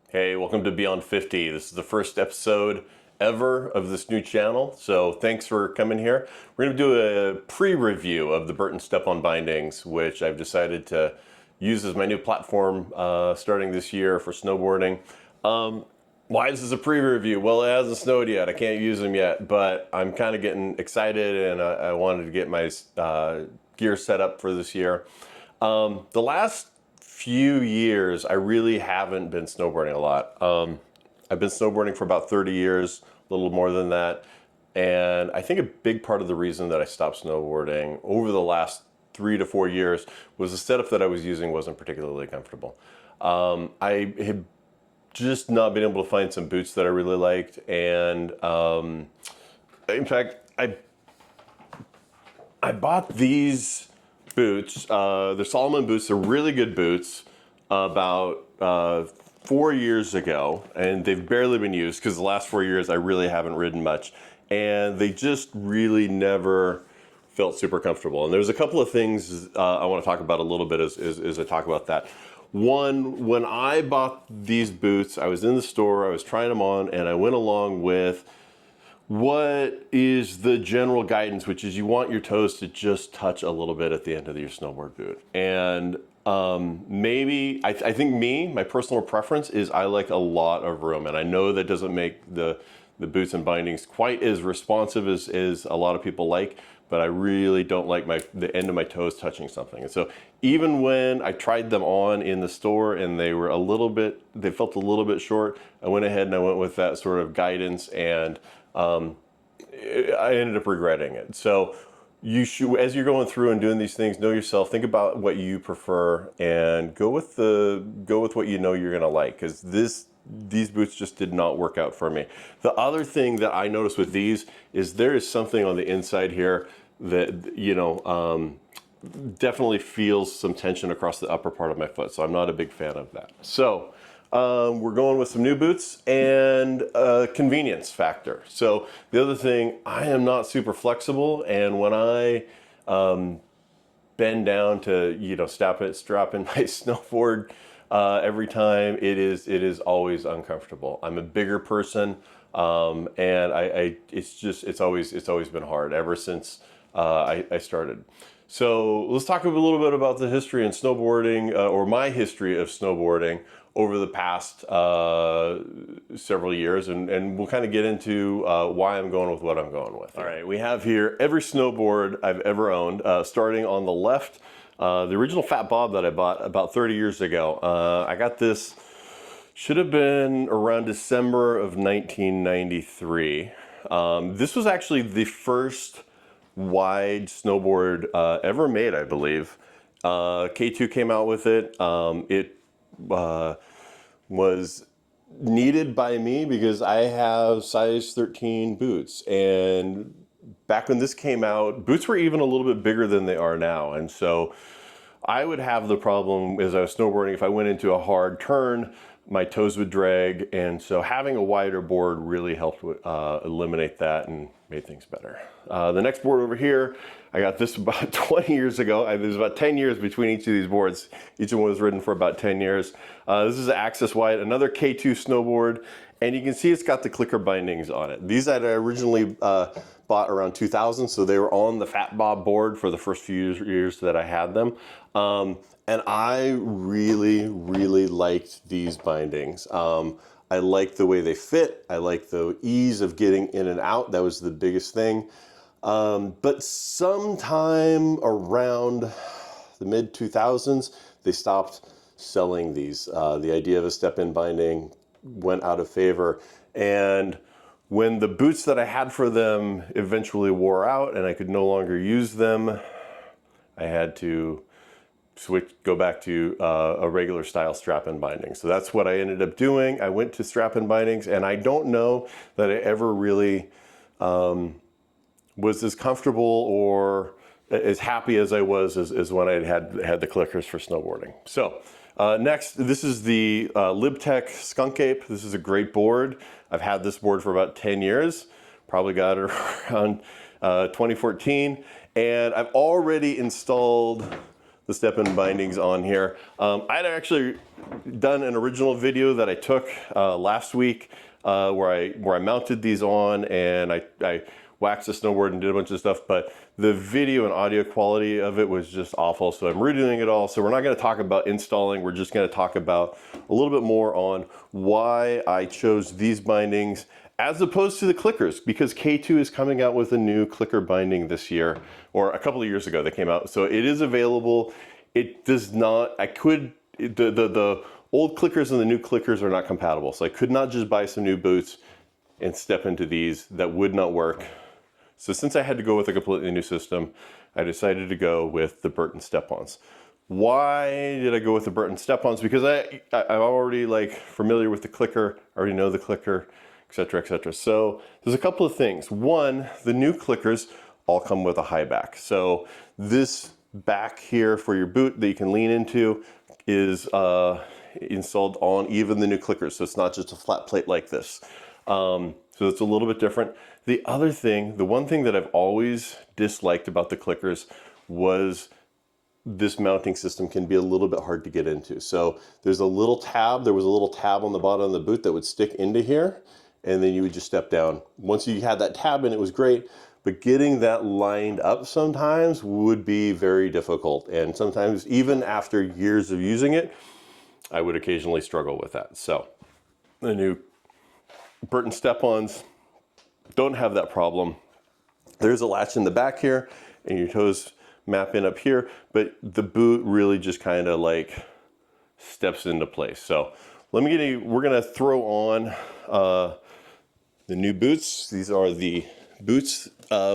Hey, welcome to Beyond 50. This is the first episode ever of this new channel, so thanks for coming here. We're going to do a pre-review of the Burton Step On bindings, which I've decided to use as my new platform starting this year for snowboarding. Why is this a pre-review? Well, it hasn't snowed yet. I can't use them yet, but I'm kind of getting excited, and I wanted to get my gear set up for this year. The last few years, I really haven't been snowboarding a lot. I've been snowboarding for about 30 years, a little more than that. And I think a big part of the reason that I stopped snowboarding over the last 3 to 4 years was the setup that I was using wasn't particularly comfortable. I had just not been able to find some boots that I really liked. And in fact, I bought these boots. They're Solomon boots. They're really good boots about 4 years ago, and they've barely been used because the last 4 years I really haven't ridden much, and they just really never felt super comfortable. And there's a couple of things I want to talk about a little bit as I talk about that. One, when I bought these boots, I was in the store, I was trying them on, and I went along with what is the general guidance, which is you want your toes to just touch a little bit at the end of your snowboard boot. And maybe, I think my personal preference is I like a lot of room. And I know that doesn't make the boots and bindings quite as responsive as a lot of people like, but I really don't like the end of my toes touching something. And so even when I tried them on in the store and they felt a little bit short, I went ahead and I went with that sort of guidance, and I ended up regretting it. So you should, as you're going through and doing these things, know yourself, think about what you prefer, and go with what you know you're gonna like, because these boots just did not work out for me. The other thing that I noticed with these is there is something on the inside here that, definitely feels some tension across the upper part of my foot. So I'm not a big fan of that. So we're going with some new boots and a convenience factor. So the other thing, I am not super flexible, and when I bend down to strap in my snowboard every time, it is always uncomfortable. I'm a bigger person, and it's always been hard ever since I started. So let's talk a little bit about the history in snowboarding, or my history of snowboarding over the past several years, and we'll kind of get into why I'm going with what I'm going with. All right, we have here every snowboard I've ever owned, starting on the left, the original Fat Bob that I bought about 30 years ago. I got this, should have been around December of 1993. This was actually the first wide snowboard ever made, I believe. K2 came out with it. It was needed by me because I have size 13 boots, and back when this came out, boots were even a little bit bigger than they are now. And so I would have the problem as I was snowboarding, if I went into a hard turn, my toes would drag, and so having a wider board really helped eliminate that and made things better. The next board over here, I got this about 20 years ago. There's about 10 years between each of these boards. Each one was ridden for about 10 years. This is Access Wide, another K2 snowboard, and you can see it's got the clicker bindings on it. These I originally bought around 2000, so they were on the Fat Bob board for the first few years that I had them. And I really, really liked these bindings. I liked the way they fit. I liked the ease of getting in and out. That was the biggest thing. But sometime around the mid 2000s, they stopped selling these. The idea of a step-in binding went out of favor. And when the boots that I had for them eventually wore out and I could no longer use them, I had to go back to a regular style strap-in binding. So that's what I ended up doing. I went to strap-in bindings, and I don't know that I ever really was as comfortable or as happy as I was as when I had the clickers for snowboarding. So next, this is the Libtech Skunk Ape. This is a great board. I've had this board for about 10 years. Probably got it around 2014. And I've already installed the step-in bindings on here. I'd actually done an original video that I took last week where I mounted these on, and I waxed the snowboard and did a bunch of stuff, but the video and audio quality of it was just awful, so I'm redoing it all. So we're not going to talk about installing, we're just going to talk about a little bit more on why I chose these bindings as opposed to the clickers, because K2 is coming out with a new clicker binding this year, or a couple of years ago they came out. So it is available. It does not, the old clickers and the new clickers are not compatible. So I could not just buy some new boots and step into these. That would not work. So since I had to go with a completely new system, I decided to go with the Burton Step Ons. Why did I go with the Burton Step Ons? Because I'm already like familiar with the clicker, I already know the clicker, etc., etc. So there's a couple of things. One, the new clickers all come with a high back. So this back here for your boot that you can lean into is installed on even the new clickers. So it's not just a flat plate like this. So it's a little bit different. The other thing, the one thing that I've always disliked about the clickers was this mounting system can be a little bit hard to get into. So there's a little tab, there was a little tab on the bottom of the boot that would stick into here, and then you would just step down. Once you had that tab in, it was great, but getting that lined up sometimes would be very difficult. And sometimes even after years of using it, I would occasionally struggle with that. So the new Burton Step-Ons don't have that problem. There's a latch in the back here, and your toes map in up here, but the boot really just kind of like steps into place. So we're gonna throw on the new boots. These are the boots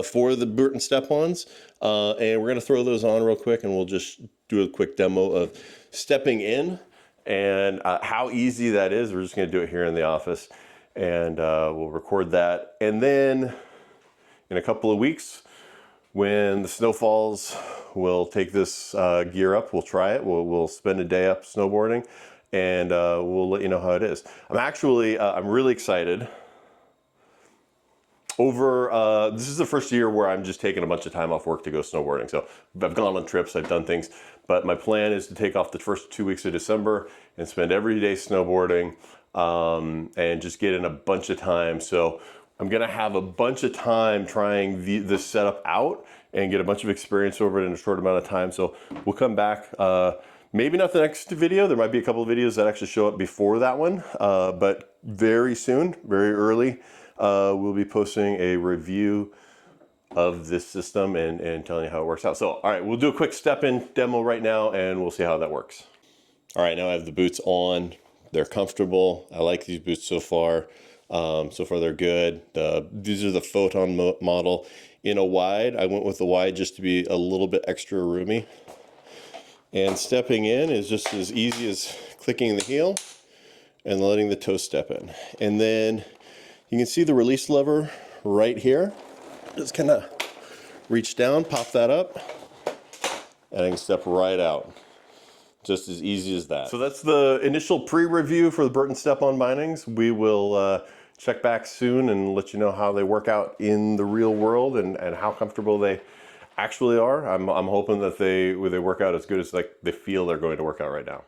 for the Burton Step-Ons, and we're gonna throw those on real quick, and we'll just do a quick demo of stepping in and how easy that is. We're just gonna do it here in the office, and we'll record that. And then in a couple of weeks, when the snow falls, we'll take this gear up, we'll try it, we'll spend a day up snowboarding, and we'll let you know how it is. I'm really excited. This is the first year where I'm just taking a bunch of time off work to go snowboarding. So I've gone on trips, I've done things, but my plan is to take off the first 2 weeks of December and spend every day snowboarding, and just get in a bunch of time. So I'm gonna have a bunch of time trying this setup out and get a bunch of experience over it in a short amount of time. So we'll come back, maybe not the next video. There might be a couple of videos that actually show up before that one, but very soon, very early, we'll be posting a review of this system and telling you how it works out. So, all right, we'll do a quick step-in demo right now, and we'll see how that works. All right, now I have the boots on. They're comfortable. I like these boots so far. So far they're good. These are the Photon model. In a wide, I went with the wide just to be a little bit extra roomy. And stepping in is just as easy as clicking the heel and letting the toe step in. And then you can see the release lever right here. Just kind of reach down, pop that up, and I can step right out. Just as easy as that. So that's the initial pre-review for the Burton Step-On bindings. We will check back soon and let you know how they work out in the real world and how comfortable they actually are. I'm hoping that they work out as good as like they feel they're going to work out right now.